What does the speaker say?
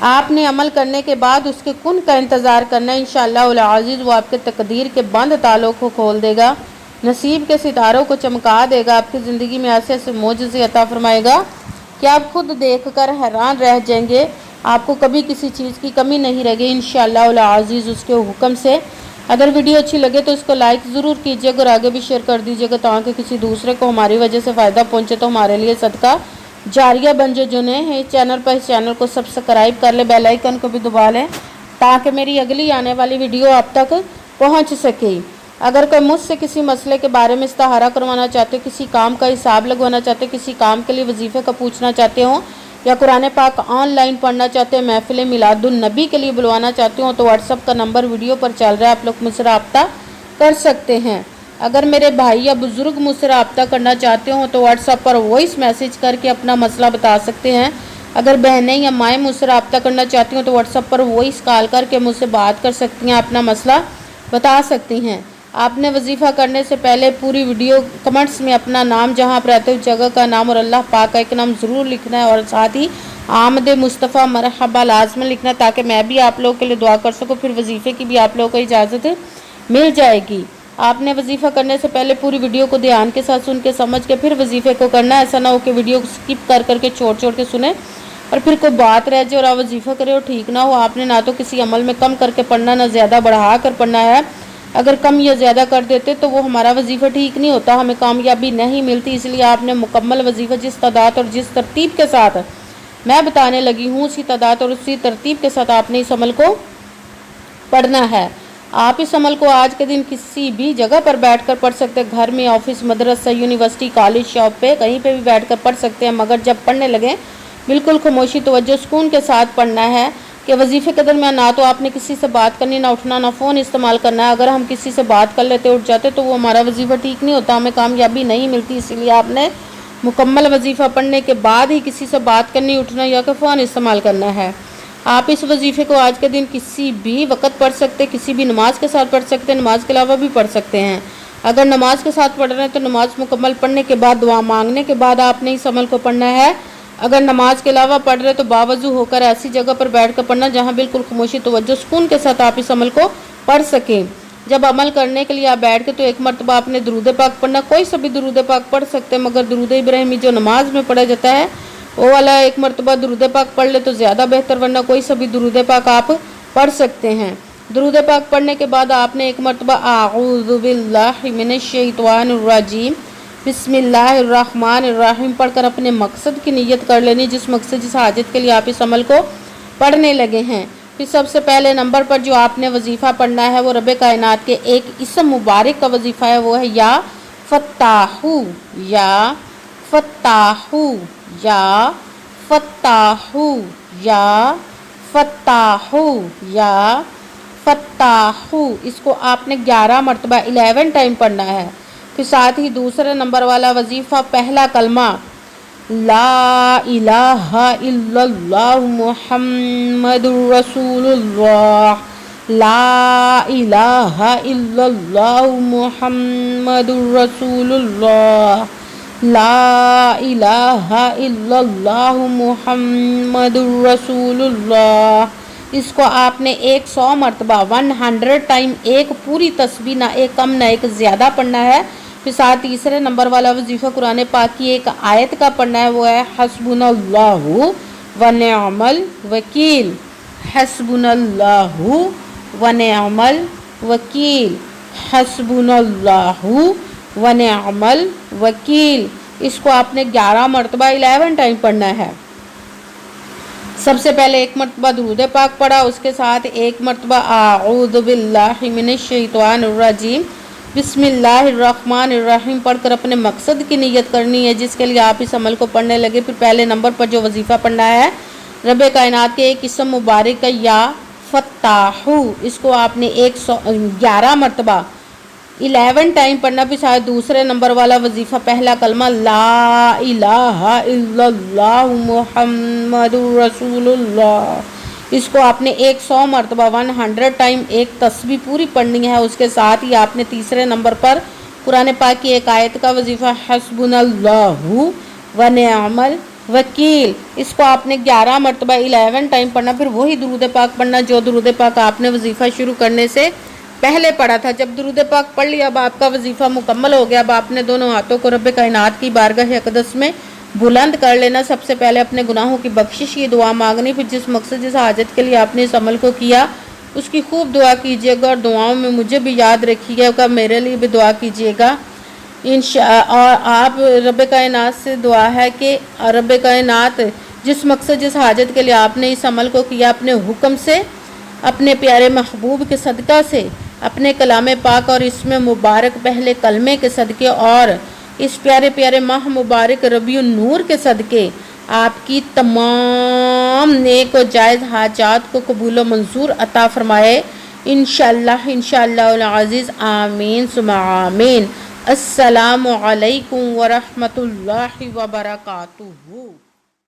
آپ نے عمل کرنے کے بعد اس کے کن کا انتظار کرنا ہے، انشاءاللہ العزیز وہ آپ کے تقدیر کے بند تالوں کو کھول دے گا، نصیب کے ستاروں کو چمکا دے گا، آپ کی زندگی میں ایسے ایسے معجزے عطا فرمائے گا کہ آپ خود دیکھ کر حیران رہ جائیں گے، آپ کو کبھی کسی چیز کی کمی نہیں رہے گی انشاءاللہ العزیز اس کے حکم سے۔ اگر ویڈیو اچھی لگے تو اس کو لائک ضرور کیجیے گا اور آگے بھی شیئر کر دیجیے گا تاکہ کسی دوسرے کو ہماری وجہ سے فائدہ پہنچے تو ہمارے لیے صدقہ جاریہ بن جائے۔ جو نئے ہیں اس چینل پر، اس چینل کو سبسکرائب کر لیں، بیل آئیکن کو بھی دبا لیں تاکہ میری اگلی آنے والی ویڈیو آپ تک پہنچ سکے۔ اگر کوئی مجھ سے کسی مسئلے کے بارے میں استخارہ کروانا چاہتے ہو، کسی کام کا حساب لگوانا چاہتے ہو، کسی کام کے لیے وظیفے کا پوچھنا چاہتے ہو یا قرآن پاک آن لائن پڑھنا چاہتے ہیں، محفل میلاد النبی کے لیے بلوانا چاہتے ہو تو واٹس ایپ کا نمبر ویڈیو پر چل رہا ہے، آپ لوگ مجھ سے رابطہ کر سکتے ہیں۔ اگر میرے بھائی یا بزرگ مجھ سے رابطہ کرنا چاہتے ہوں تو واٹس ایپ پر وائس میسیج کر کے اپنا مسئلہ بتا سکتے ہیں۔ اگر بہنیں یا مائیں مجھ سے رابطہ کرنا چاہتی ہوں تو واٹس ایپ پر وائس کال کر کے مجھ سے بات کر سکتی ہیں، اپنا مسئلہ بتا سکتی ہیں۔ آپ نے وظیفہ کرنے سے پہلے پوری ویڈیو کمنٹس میں اپنا نام، جہاں آپ رہتے ہو جگہ کا نام اور اللہ پاک کا ایک نام ضرور لکھنا ہے اور ساتھ ہی آمد مصطفیٰ مرحبا لازم لکھنا تاکہ میں بھی آپ لوگوں کے لیے دعا کر سکوں، پھر وظیفے کی بھی آپ لوگوں کو اجازت مل جائے گی۔ آپ نے وظیفہ کرنے سے پہلے پوری ویڈیو کو دھیان کے ساتھ سن کے سمجھ کے پھر وظیفے کو کرنا ہے، ایسا نہ ہو کہ ویڈیو کو سکپ کر کے چھوڑ کے سنیں اور پھر کوئی بات رہ جائے اور آپ وظیفہ کرے اور ٹھیک نہ ہو۔ آپ نے نہ تو کسی عمل میں کم کر کے پڑھنا نہ زیادہ بڑھا کر پڑھنا ہے، اگر کم یا زیادہ کر دیتے تو وہ ہمارا وظیفہ ٹھیک نہیں ہوتا، ہمیں کامیابی نہیں ملتی۔ اس لیے آپ نے مکمل وظیفہ جس تعداد اور جس ترتیب کے ساتھ میں بتانے لگی ہوں اسی تعداد اور اسی ترتیب کے ساتھ آپ نے اس عمل کو پڑھنا ہے۔ آپ اس عمل کو آج کے دن کسی بھی جگہ پر بیٹھ کر پڑھ سکتے ہیں، گھر میں، آفس، مدرسہ، یونیورسٹی، کالج، شاپ پہ، کہیں پہ بھی بیٹھ کر پڑھ سکتے ہیں، مگر جب پڑھنے لگیں بالکل خاموشی، توجہ، سکون کے ساتھ پڑھنا ہے کہ وظیفے کے درمیان نہ تو آپ نے کسی سے بات کرنی، نہ اٹھنا، نہ فون استعمال کرنا ہے۔ اگر ہم کسی سے بات کر لیتے اٹھ جاتے تو وہ ہمارا وظیفہ ٹھیک نہیں ہوتا، ہمیں کامیابی نہیں ملتی۔ اسی لیے آپ نے مکمل وظیفہ پڑھنے کے بعد ہی کسی سے بات کرنی، اٹھنا یا کہ فون استعمال کرنا ہے۔ آپ اس وظیفے کو آج کے دن کسی بھی وقت پڑھ سکتے، کسی بھی نماز کے ساتھ پڑھ سکتے، نماز کے علاوہ بھی پڑھ سکتے ہیں۔ اگر نماز کے ساتھ پڑھ رہے ہیں تو نماز مکمل پڑھنے کے بعد، دعا مانگنے کے بعد آپ نے اس عمل کو پڑھنا ہے۔ اگر نماز کے علاوہ پڑھ رہے تو باوضو ہو کر ایسی جگہ پر بیٹھ کر پڑھنا جہاں بالکل خاموشی، توجہ، سکون کے ساتھ آپ اس عمل کو پڑھ سکیں۔ جب عمل کرنے کے لیے آپ بیٹھ کے تو ایک مرتبہ آپ نے درود پاک پڑھنا، کوئی سا بھی درود پاک پڑھ سکتے ہیں، مگر درود ابراہیمی جو نماز میں پڑھا جاتا ہے وہ والا ایک مرتبہ درود پاک پڑھ لے تو زیادہ بہتر، ورنہ کوئی سا بھی درود پاک آپ پڑھ سکتے ہیں۔ درود پاک پڑھنے کے بعد آپ نے ایک مرتبہ اعوذ باللہ من الشیطان الرجیم بسم اللہ الرحمن الرحیم پڑھ کر اپنے مقصد کی نیت کر لینی، جس مقصد، جس حاجت کے لیے آپ اس عمل کو پڑھنے لگے ہیں۔ پھر سب سے پہلے نمبر پر جو آپ نے وظیفہ پڑھنا ہے وہ رب کائنات کے ایک اسم مبارک کا وظیفہ ہے، وہ ہے یا فتاحو، یا فتاحو، یا فتاحو، یا فتاحو، یا فتاحو۔ اس کو آپ نے 11 مرتبہ 11 ٹائم پڑھنا ہے۔ پھر ساتھ ہی دوسرے نمبر والا وظیفہ، پہلا کلمہ لا الہ الا اللہ محمد رسول اللہ، لا الہ الا اللہ محمد رسول اللہ، لا الہ الا اللہ محمد رسول اللہ۔ اس کو آپ نے 100 مرتبہ 100 ٹائم، ایک پوری تسبیح، نہ ایک کم نہ ایک زیادہ پڑھنا ہے۔ پھر ساتھ تیسرے نمبر والا وظیفہ قرآن پاک کی ایک آیت کا پڑھنا ہے، وہ ہے حسبنا اللہ ونعم الوکیل، حسبنا اللہ ونعم الوکیل، حسبنا اللہ ونعم الوکیل۔ اس کو آپ نے 11 مرتبہ 11 ٹائم پڑھنا ہے۔ سب سے پہلے ایک مرتبہ درود پاک پڑھا، اس کے ساتھ ایک مرتبہ اعوذ باللہ من الشیطان الرجیم بسم اللہ الرحمن الرحیم پڑھ کر اپنے مقصد کی نیت کرنی ہے جس کے لیے آپ اس عمل کو پڑھنے لگے۔ پھر پہلے نمبر پر جو وظیفہ پڑھنا ہے رب کائنات کے ایک اسم مبارک کا یا فتاحو، اس کو آپ نے 111 مرتبہ 11 ٹائم پڑھنا۔ پھر شاید دوسرے نمبر والا وظیفہ پہلا کلمہ لا الہ الا اللہ محمد رسول اللہ، اس کو آپ نے 100 مرتبہ 100 ٹائم ایک تسبیح پوری پڑھنی ہے۔ اس کے ساتھ ہی آپ نے تیسرے نمبر پر قرآن پاک کی ایک آیت کا وظیفہ حسبنا اللہ ونعم وکیل، اس کو آپ نے 11 مرتبہ 11 ٹائم پڑھنا، پھر وہی درود پاک پڑھنا جو درود پاک آپ نے وظیفہ شروع کرنے سے پہلے پڑھا تھا۔ جب درود پاک پڑھ لیا، اب آپ کا وظیفہ مکمل ہو گیا، اب آپ نے دونوں ہاتھوں کو رب کائنات کی بارگاہ اقدس میں بلند کر لینا۔ سب سے پہلے اپنے گناہوں کی بخشش کی دعا مانگنی، پھر جس مقصد جس حاجت کے لیے آپ نے اس عمل کو کیا اس کی خوب دعا کیجیے گا، اور دعاؤں میں مجھے بھی یاد رکھیے گا، میرے لیے بھی دعا کیجیے گا اور آپ رب کائنات سے دعا ہے کہ رب کائنات جس مقصد جس حاجت کے لیے آپ نے اس عمل کو کیا، اپنے حکم سے، اپنے پیارے محبوب کے صدقہ سے، اپنے کلام پاک اور اس میں مبارک پہلے کلمے کے صدقے اور اس پیارے پیارے ماہ مبارک ربیع النور کے صدقے آپ کی تمام نیک و جائز حاجات کو قبول و منظور عطا فرمائے، انشاءاللہ العزیز، آمین ثم آمین۔ السلام علیکم ورحمۃ اللہ وبرکاتہ۔